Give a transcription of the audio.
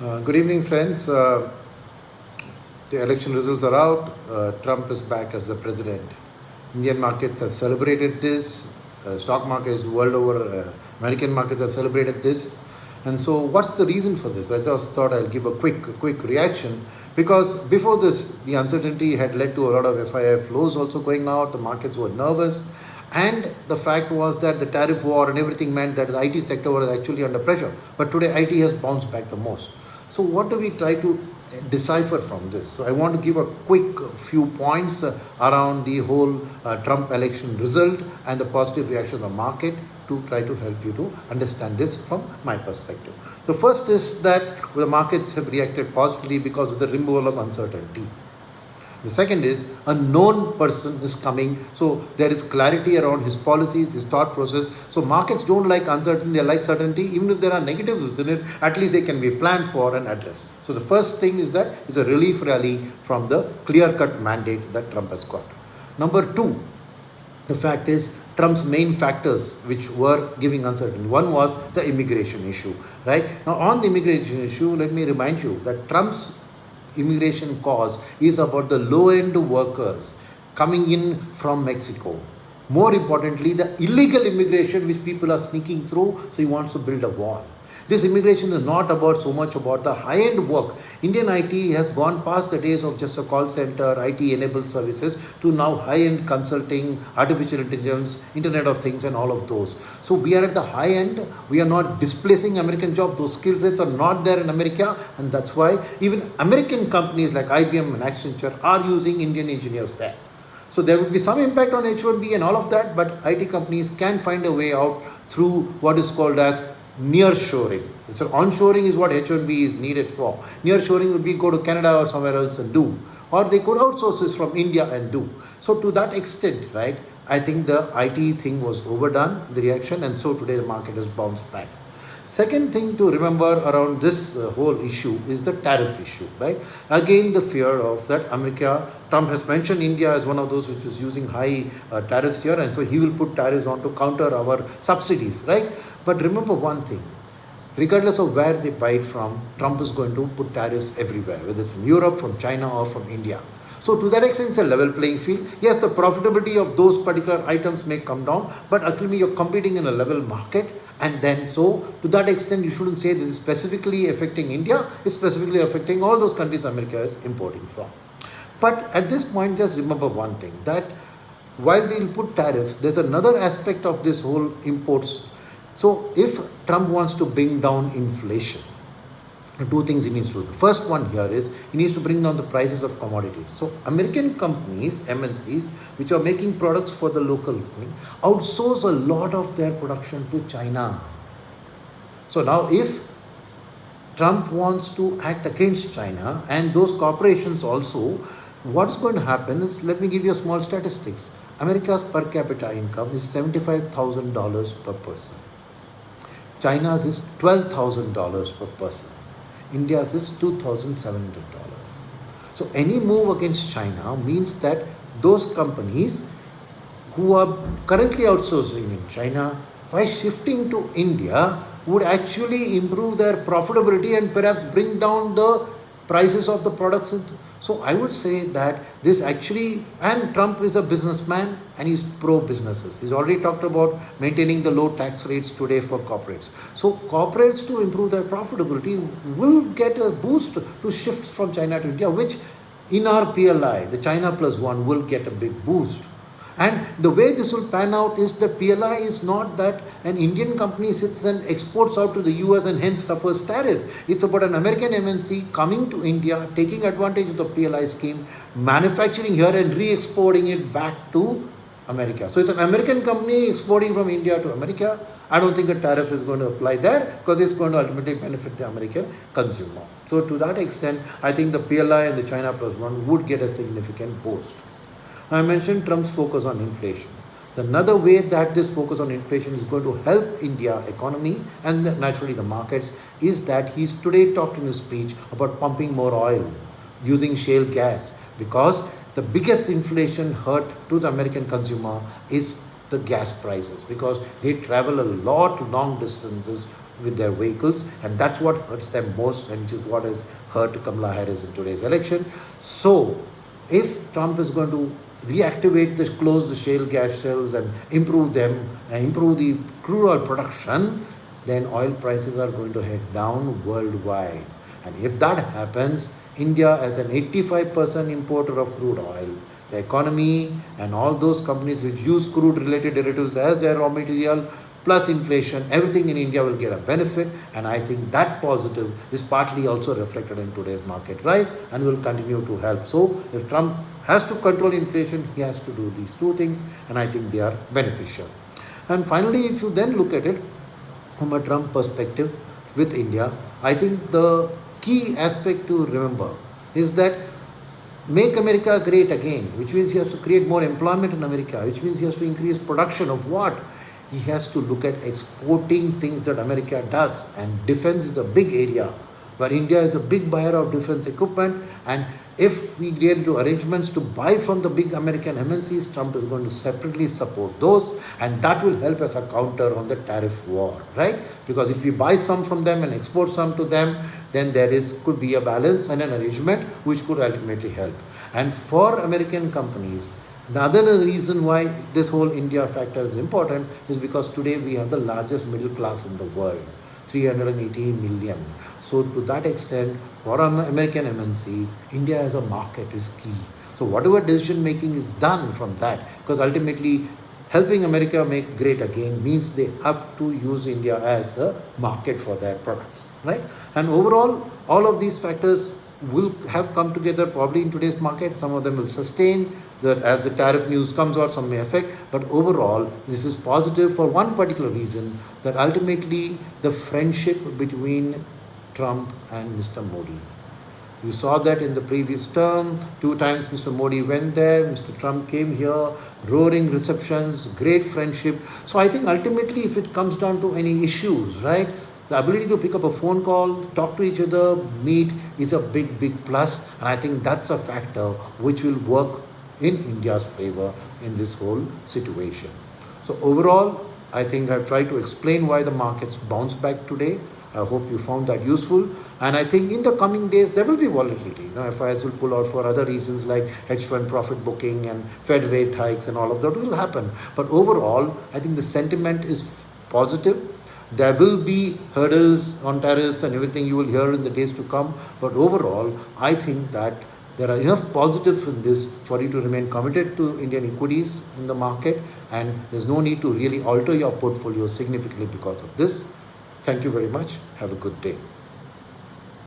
Good evening, friends. The election results are out. Trump is back as the president. Indian markets have celebrated this. Stock markets world over, American markets have celebrated this. And so, what's the reason for this? I just thought I'll give a quick reaction because before this, the uncertainty had led to a lot of FII flows also going out. The markets were nervous, and the fact was that the tariff war and everything meant that the IT sector was actually under pressure. But today, IT has bounced back the most. So, what do we try to decipher from this? So, I want to give a quick few points around the whole Trump election result and the positive reaction of the market to try to help you to understand this from my perspective. The first is that the markets have reacted positively because of the removal of uncertainty. The second is a known person is coming, so there is clarity around his policies, his thought process. So markets don't like uncertainty, they like certainty. Even if there are negatives within it, at least they can be planned for and addressed. So the first thing is that it's a relief rally from the clear-cut mandate that Trump has got. Number two, the fact is Trump's main factors which were giving uncertainty. One was the immigration issue, right? Now on the immigration issue, let me remind you that Trump's immigration cause is about the low-end workers coming in from Mexico. More importantly, the illegal immigration which people are sneaking through, so he wants to build a wall. This immigration is not about so much about the high-end work. Indian IT has gone past the days of just a call center, IT-enabled services to now high-end consulting, artificial intelligence, Internet of Things and all of those. So we are at the high end. We are not displacing American jobs. Those skill sets are not there in America, and that's why even American companies like IBM and Accenture are using Indian engineers there. So there will be some impact on H1B and all of that, but IT companies can find a way out through what is called as nearshoring. So onshoring is what H1B is needed for. Nearshoring would be go to Canada or somewhere else and do, or they could outsource this from India and do. So to that extent, right, I think the IT thing was overdone, the reaction, and so today the market has bounced back. Second thing to remember around this whole issue is the tariff issue, right? Again, the fear of that Trump has mentioned India as one of those which is using high tariffs here, and so he will put tariffs on to counter our subsidies, right? But remember one thing, regardless of where they buy it from, Trump is going to put tariffs everywhere, whether it's from Europe, from China, or from India. So to that extent, it's a level playing field. Yes, the profitability of those particular items may come down, but ultimately you're competing in a level market. And then, so to that extent, you shouldn't say this is specifically affecting India. It's specifically affecting all those countries America is importing from. But at this point, just remember one thing, that while they'll put tariffs, there's another aspect of this whole imports. So if Trump wants to bring down inflation, two things he needs to do. The first one here is he needs to bring down the prices of commodities. So American companies, MNCs, which are making products for the local economy, outsource a lot of their production to China. So now if Trump wants to act against China and those corporations also, what's going to happen is, let me give you a small statistics. America's per capita income is $75,000 per person. China's is $12,000 per person. India's is $2,700. So any move against China means that those companies who are currently outsourcing in China, by shifting to India, would actually improve their profitability and perhaps bring down the prices of the products. So I would say that this actually, and Trump is a businessman and he's pro-businesses. He's already talked about maintaining the low tax rates today for corporates. So corporates, to improve their profitability, will get a boost to shift from China to India, which in our PLI, the China Plus One, will get a big boost. And the way this will pan out is that PLI is not that an Indian company sits and exports out to the US and hence suffers tariff. It's about an American MNC coming to India, taking advantage of the PLI scheme, manufacturing here and re-exporting it back to America. So it's an American company exporting from India to America. I don't think a tariff is going to apply there because it's going to ultimately benefit the American consumer. So to that extent, I think the PLI and the China Plus One would get a significant boost. I mentioned Trump's focus on inflation. Another way that this focus on inflation is going to help India economy and naturally the markets is that he's today talked in his speech about pumping more oil, using shale gas, because the biggest inflation hurt to the American consumer is the gas prices, because they travel a lot long distances with their vehicles, and that's what hurts them most, and which is what has hurt Kamala Harris in today's election. So, if Trump is going to reactivate close the shale gas shells and improve them, and improve the crude oil production, then oil prices are going to head down worldwide. And if that happens, India as an 85% importer of crude oil, the economy and all those companies which use crude related derivatives as their raw material plus inflation, everything in India will get a benefit, and I think that positive is partly also reflected in today's market rise and will continue to help. So if Trump has to control inflation, he has to do these two things, and I think they are beneficial. And finally, if you then look at it from a Trump perspective with India, I think the key aspect to remember is that make America great again, which means he has to create more employment in America, which means he has to increase production of what? He has to look at exporting things that America does, and defense is a big area where India is a big buyer of defense equipment, and if we get into arrangements to buy from the big American MNCs, Trump is going to separately support those, and that will help as a counter on the tariff war, right? Because if we buy some from them and export some to them, then could be a balance and an arrangement which could ultimately help. And for American companies, the other reason why this whole India factor is important is because today we have the largest middle class in the world, 380 million. So to that extent, for American MNCs, India as a market is key. So whatever decision making is done from that, because ultimately helping America make great again means they have to use India as a market for their products, right? And overall, all of these factors will have come together probably in today's market. Some of them will sustain, that as the tariff news comes out, some may affect, but overall this is positive for one particular reason, that ultimately the friendship between Trump and Mr. Modi. You saw that in the previous term, 2 times Mr. Modi went there, Mr. Trump came here, roaring receptions, great friendship. So I think ultimately if it comes down to any issues, right, the ability to pick up a phone call, talk to each other, meet is a big, big plus. And I think that's a factor which will work in India's favor in this whole situation. So overall, I think I've tried to explain why the markets bounced back today. I hope you found that useful. And I think in the coming days, there will be volatility. FIs will pull out for other reasons like hedge fund profit booking and Fed rate hikes, and all of that will happen. But overall, I think the sentiment is positive. There will be hurdles on tariffs and everything you will hear in the days to come. But overall, I think that there are enough positives in this for you to remain committed to Indian equities in the market, and there's no need to really alter your portfolio significantly because of this. Thank you very much. Have a good day.